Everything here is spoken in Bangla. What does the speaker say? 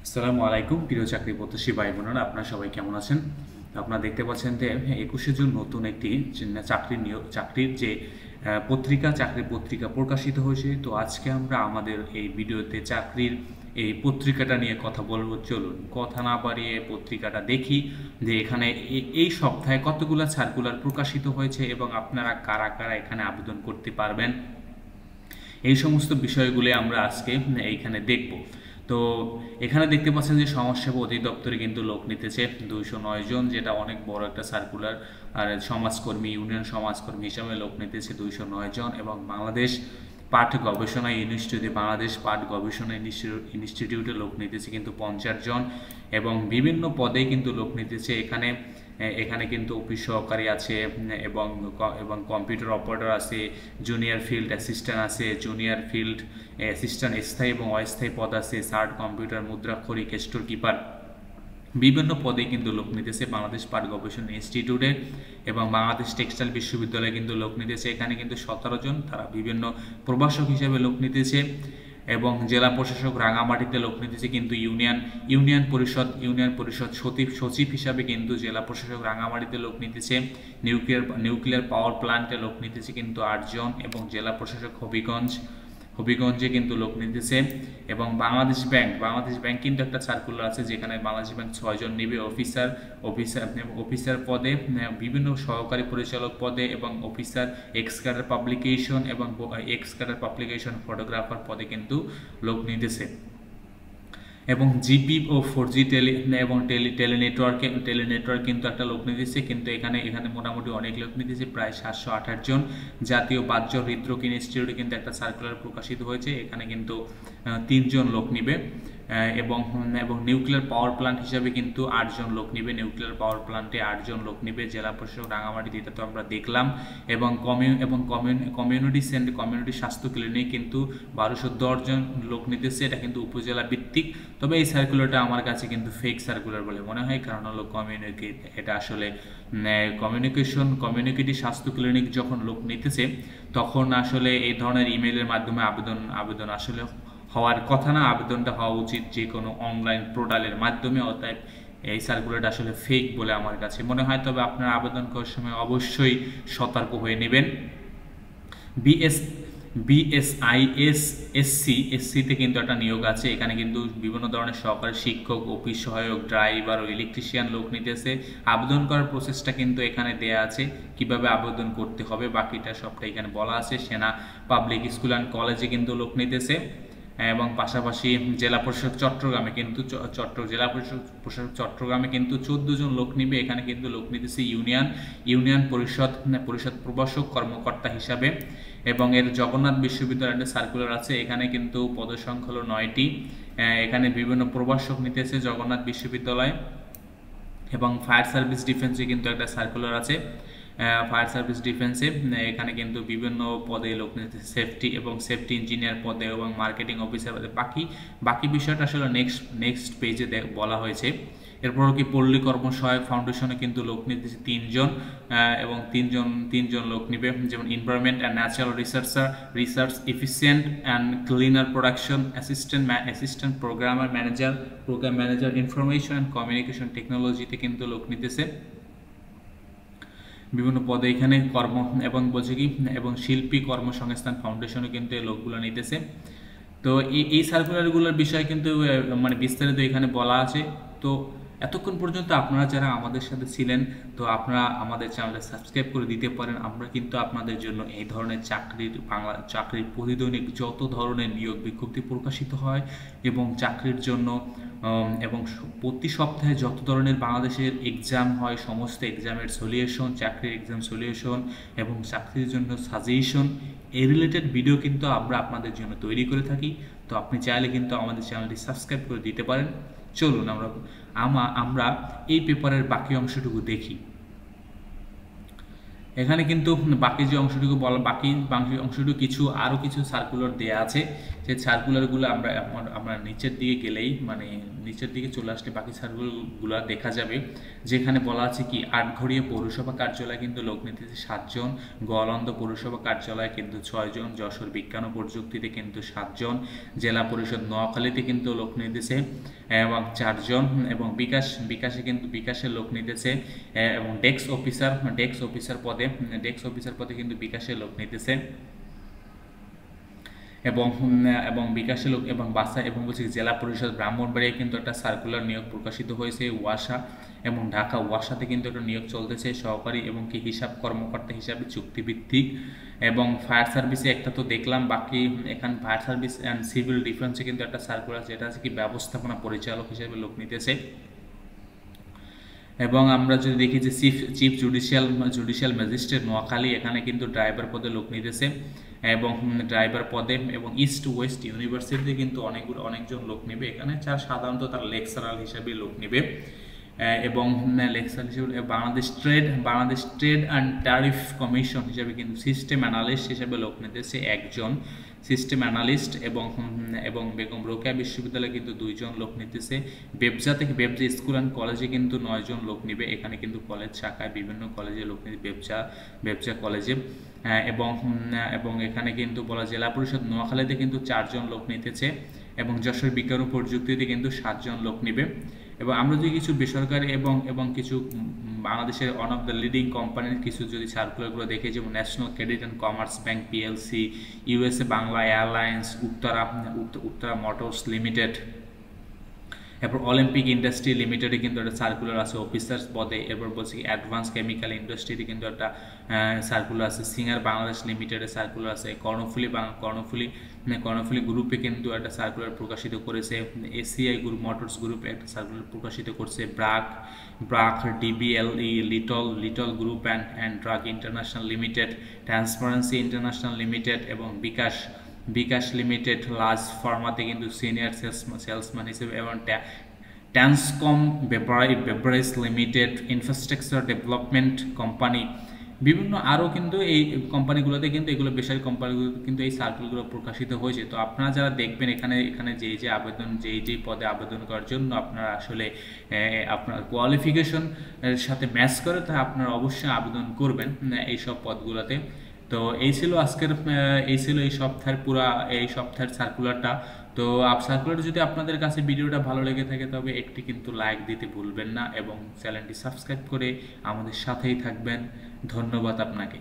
আসসালামু আলাইকুম প্রিয় চাকরি প্রত্যাশী ভাই বোনেরা, আপনারা সবাই কেমন আছেন? আপনারা দেখতে পাচ্ছেন যে 21শে জুন নতুন একটি চাকরির যে চাকরির পত্রিকা প্রকাশিত হয়েছে। তো আজকে আমরা আমাদের এই ভিডিওতে চাকরির এই পত্রিকাটা নিয়ে কথা বলবো। চলুন কথা না বাড়িয়ে পত্রিকাটা দেখি যে এখানে এই সপ্তাহে কতগুলো সার্কুলার প্রকাশিত হয়েছে এবং আপনারা কারা কারা এখানে আবেদন করতে পারবেন, এই সমস্ত বিষয়গুলি আমরা আজকে এইখানে দেখব। তো এখানে দেখতে পাচ্ছেন যে সমাজসেবা অধিদপ্তরে কিন্তু লোক নিতেছে 209 জন, যেটা অনেক বড় একটা সার্কুলার। আর সমাজকর্মী, ইউনিয়ন সমাজকর্মী হিসাবে লোক নিতেছে 209 জন, এবং বাংলাদেশ পাট গবেষণা ইনস্টিটিউটে লোক নিতেছে কিন্তু 50 জন, এবং বিভিন্ন পদে কিন্তু লোক নিতেছে এখানে। এখানে কিন্তু অফিস সহকারী আছে এবং এবং কম্পিউটার অপারেটর আছে, জুনিয়র ফিল্ড অ্যাসিস্ট্যান্ট আছে, জুনিয়র ফিল্ড অ্যাসিস্ট্যান্ট স্থায়ী এবং অস্থায়ী পদ আছে, সার্ট কম্পিউটার মুদ্রাক্ষরিক, স্টোর কিপার, বিভিন্ন পদে কিন্তু লোক নিতেছে বাংলাদেশ পাট গবেষণা ইনস্টিটিউটে। এবং বাংলাদেশ টেক্সটাইল বিশ্ববিদ্যালয়ে কিন্তু লোক নিতেছে এখানে কিন্তু 17 জন, তারা বিভিন্ন প্রভাষক হিসেবে লোক নিতেছে। এবং জেলা প্রশাসক রাঙামাটিতে লোক নিতেছে কিন্তু ইউনিয়ন পরিষদ সচিব হিসাবে কিন্তু জেলা প্রশাসক রাঙামাটিতে লোক নিতেছে। নিউক্লিয়ার পাওয়ার প্ল্যান্টে লোক নিতেছে কিন্তু 8 জন, এবং জেলা প্রশাসক হবিগঞ্জে কিন্তু লোক নিতেছে। এবং বাংলাদেশ ব্যাংক কিন্তু একটা সার্কুলার আছে, যেখানে বাংলাদেশ ব্যাংক 6 জন নিবে অফিসার পদে, বিভিন্ন সহকারী পরিচালক পদে, এবং officer x cadre publication photographer পদে কিন্তু লোক নিতেছে। এবং জিপি ও 4G টেলিনেটওয়ার্ক কিন্তু একটা লোক নিতেছে, কিন্তু এখানে মোটামুটি অনেক লোক নিতেছে, প্রায় 728 জন। জাতীয় বাহ্য হৃদরোগ ইনস্টিটিউটে কিন্তু একটা সার্কুলার প্রকাশিত হয়েছে, এখানে কিন্তু 3 জন লোক নিবে। এবং নিউক্লিয়ার পাওয়ার প্ল্যান্ট হিসাবে কিন্তু 8 জন লোক নিবে, নিউক্লিয়ার পাওয়ার প্ল্যান্টে 8 জন লোক নিবে। জেলা প্রশাসক রাঙামাটিতে, এটা তো আমরা দেখলাম। এবং কমিউনিটি স্বাস্থ্য ক্লিনিক কিন্তু 1210 জন লোক নিতেছে, এটা কিন্তু উপজেলা ভিত্তিক। তবে এই সার্কুলারটা আমার কাছে কিন্তু ফেক সার্কুলার বলে মনে হয়, কারণ হলো এটা আসলে কমিউনিটি স্বাস্থ্য ক্লিনিক যখন লোক নিতেছে, তখন আসলে এই ধরনের ইমেইলের মাধ্যমে আবেদন আসলে হওয়ার কথা না। আবেদনটা হওয়া উচিত যে কোনো অনলাইন পোর্টালের মাধ্যমে। অতএব এই সার্কুলারটা আসলে ফেক বলে আমার কাছে মনে হয়। তবে আপনারা আবেদন করার সময় অবশ্যই সতর্ক হয়ে নেবেন। এসসিতে কিন্তু একটা নিয়োগ আছে, এখানে কিন্তু বিভিন্ন ধরনের সহকারী শিক্ষক, অফিস সহায়ক, ড্রাইভার ও ইলেকট্রিশিয়ান লোক নিতেছে। আবেদন করার প্রসেসটা কিন্তু এখানে দেয়া আছে, কিভাবে আবেদন করতে হবে বাকিটা সবটা এখানে বলা আছে। সেনা পাবলিক স্কুল অ্যান্ড কলেজে কিন্তু লোক নিতেছে। এবং পাশাপাশি জেলা প্রশাসক চট্টগ্রামে কিন্তু 14 জন লোক নিবে, এখানে কিন্তু লোক নিতেছে ইউনিয়ন পরিষদ প্রভাষক কর্মকর্তা হিসাবে। এবং এর জগন্নাথ বিশ্ববিদ্যালয়ের সার্কুলার আছে, এখানে কিন্তু পদসংখ্যা হলো 9টি। এখানে বিভিন্ন প্রভাষক নিতেছে জগন্নাথ বিশ্ববিদ্যালয়। এবং ফায়ার সার্ভিস ডিফেন্সে কিন্তু একটা সার্কুলার আছে, ফায়ার সার্ভিস ডিফেন্সে এখানে কিন্তু বিভিন্ন পদে লোক নিতেছে, সেফটি ইঞ্জিনিয়ার পদে এবং মার্কেটিং অফিসার পদে। বাকি বিষয়টা আসলে নেক্সট পেজে বলা হয়েছে। এরপরও কি পল্লী কর্মসহায়ক ফাউন্ডেশনে কিন্তু লোক নিতেছে 3 জন, এবং তিনজন লোক নিবে, যেমন environment and natural research efficient and cleaner production assistant program manager information and communication টেকনোলজিতে কিন্তু লোক নিতেছে বিভিন্ন পদে এখানে এবং শিল্পী কর্মসংস্থান ফাউন্ডেশনে কিন্তু এই লোকগুলো নিতেছে। তো এই সার্কুলারগুলোর বিষয়ে কিন্তু মানে বিস্তারিত এখানে বলা আছে। তো এতক্ষণ পর্যন্ত আপনারা যারা আমাদের সাথে ছিলেন, তো আপনারা আমাদের চ্যানেলটা সাবস্ক্রাইব করে দিতে পারেন। আমরা কিন্তু আপনাদের জন্য এই ধরনের চাকরির প্রতিদৈনিক যত ধরনের নিয়োগ বিজ্ঞপ্তি প্রকাশিত হয় এবং চাকরির জন্য এবং প্রতি সপ্তাহে যত ধরনের বাংলাদেশের এক্সাম হয়, সমস্ত এক্সামের সলিউশন, চাকরির এক্সাম সলিউশন এবং চাকরির জন্য সাজেশন, এই রিলেটেড ভিডিও কিন্তু আমরা আপনাদের জন্য তৈরি করে থাকি। তো আপনি চাইলে কিন্তু আমাদের চ্যানেলটি সাবস্ক্রাইব করে দিতে পারেন। চলুন আমরা এই পেপারের বাকি অংশটুকু দেখি। এখানে কিন্তু বাকি যে অংশটুকু বলা বাকি বাকি অংশটুকু আরও কিছু সার্কুলার দেয়া আছে। সেই সার্কুলারগুলো আমরা নিচের দিকে গেলেই মানে নিচের দিকে চলে আসলে বাকি সার্কুলারগুলো দেখা যাবে, যেখানে বলা আছে কি আটঘরিয়া পৌরসভা কার্যালয় কিন্তু লোক নিতেছে 7 জন, গোয়ালন্দ পৌরসভা কার্যালয় কিন্তু 6 জন, যশোর বিজ্ঞান ও প্রযুক্তিতে কিন্তু 7 জন, জেলা পরিষদ নোয়াখালীতে কিন্তু লোক নিতেছে এবং 4 জন, এবং বিকাশে লোক নিতেছে এবং ডেস্ক অফিসার পদে কিন্তু বিকাশে লোক নিতেছে এবং বিকাশে লোক এবং বাসা এবং বলছি জেলা পরিষদ ব্রাহ্মণবাড়িয়ায় কিন্তু একটা সার্কুলার নিয়োগ প্রকাশিত হয়েছে ওয়াসা এবং ঢাকা ওয়াসাতে কিন্তু একটা নিয়োগ চলতেছে সহকারী এবং কি হিসাব কর্মকর্তা হিসাবে চুক্তিভিত্তিক। এবং ফায়ার সার্ভিসে একটা তো দেখলাম, বাকি এখানে ফায়ার সার্ভিস অ্যান্ড সিভিল ডিফেন্সে কিন্তু একটা সার্কুলার যেটা আছে কি ব্যবস্থাপনা পরিচালক হিসেবে লোক নিতেছে। এবং আমরা যদি দেখি যে চিফ জুডিশিয়াল ম্যাজিস্ট্রেট নোয়াখালী, এখানে কিন্তু ড্রাইভার পদে লোক নিতেছে এবং ড্রাইভার পদে এবং ইস্ট ওয়েস্ট ইউনিভার্সিটিতে কিন্তু অনেকজন লোক নেবে এখানে, সাধারণত তারা লেকচারার হিসেবে লোক নেবে এবং লেকচার হিসেবে Bangladesh trade and tariff commission হিসেবে কিন্তু সিস্টেম অ্যানালিস্ট হিসেবে লোক নিতেছে একজন সিস্টেম অ্যানালিস্ট এবং বেগম রোকেয়া বিশ্ববিদ্যালয়ে কিন্তু 2 জন লোক নিতেছে। বেবজা স্কুল অ্যান্ড কলেজে কিন্তু 9 জন লোক নিবে, এখানে কিন্তু কলেজ শাখায় বিভিন্ন কলেজে লোক নিবে বেবজা কলেজে এবং এখানে কিন্তু বলা জেলা পরিষদ নোয়াখালীতে কিন্তু 4 জন লোক নিতেছে এবং যশোর বিজ্ঞান ও প্রযুক্তিতে কিন্তু 7 জন লোক নিবে। এবং আমরা যদি কিছু বেসরকারি এবং কিছু বাংলাদেশের ওয়ান অফ দ্য লিডিং কোম্পানির কিছু যদি সার্কুলারগুলো দেখে, যেমন national credit and commerce bank PLC, USA Bangla airlines, Uttara motors limited, এরপর অলিম্পিক ইন্ডাস্ট্রি লিমিটেডে কিন্তু একটা সার্কুলার আছে অফিসার্স পদে। এরপর বলছি কি অ্যাডভান্স কেমিক্যাল ইন্ডাস্ট্রিতে কিন্তু একটা সার্কুলার আছে। সিঙ্গার বাংলাদেশ লিমিটেডের সার্কুলার আছে। কর্ণফুলী গ্রুপে কিন্তু একটা সার্কুলার প্রকাশিত করেছে। এসিআই গ্রুপ মোটরস গ্রুপে একটা সার্কুলার প্রকাশিত করছে। ব্রাক ডিবিএলই little group and drug international limited, transparency international limited এবং বিকাশ লিমিটেড লার্জ ফার্মাতে কিন্তু সিনিয়র সেলসম্যান হিসেবে, এবং Transcom beverage limited, infrastructure development company, বিভিন্ন আরও কিন্তু এই কোম্পানিগুলোতে কিন্তু এগুলো বেসরকারি কোম্পানিগুলোতে কিন্তু এই সার্কুলগুলো প্রকাশিত হয়েছে। তো আপনারা যারা দেখবেন এখানে যেই পদে আবেদন করার জন্য আপনারা আসলে আপনার কোয়ালিফিকেশন এর সাথে ম্যাচ করে, তা আপনারা অবশ্যই আবেদন করবেন এই সব পদগুলোতে। তো এই ছিল এই সপ্তাহের সার্কুলারটা। তো সার্কুলার যদি আপনাদের কাছে ভিডিওটা ভালো লেগে থাকে তবে একটি কিন্তু লাইক দিতে ভুলবেন না এবং চ্যানেলটি সাবস্ক্রাইব করে আমাদের সাথেই থাকবেন। ধন্যবাদ আপনাকে।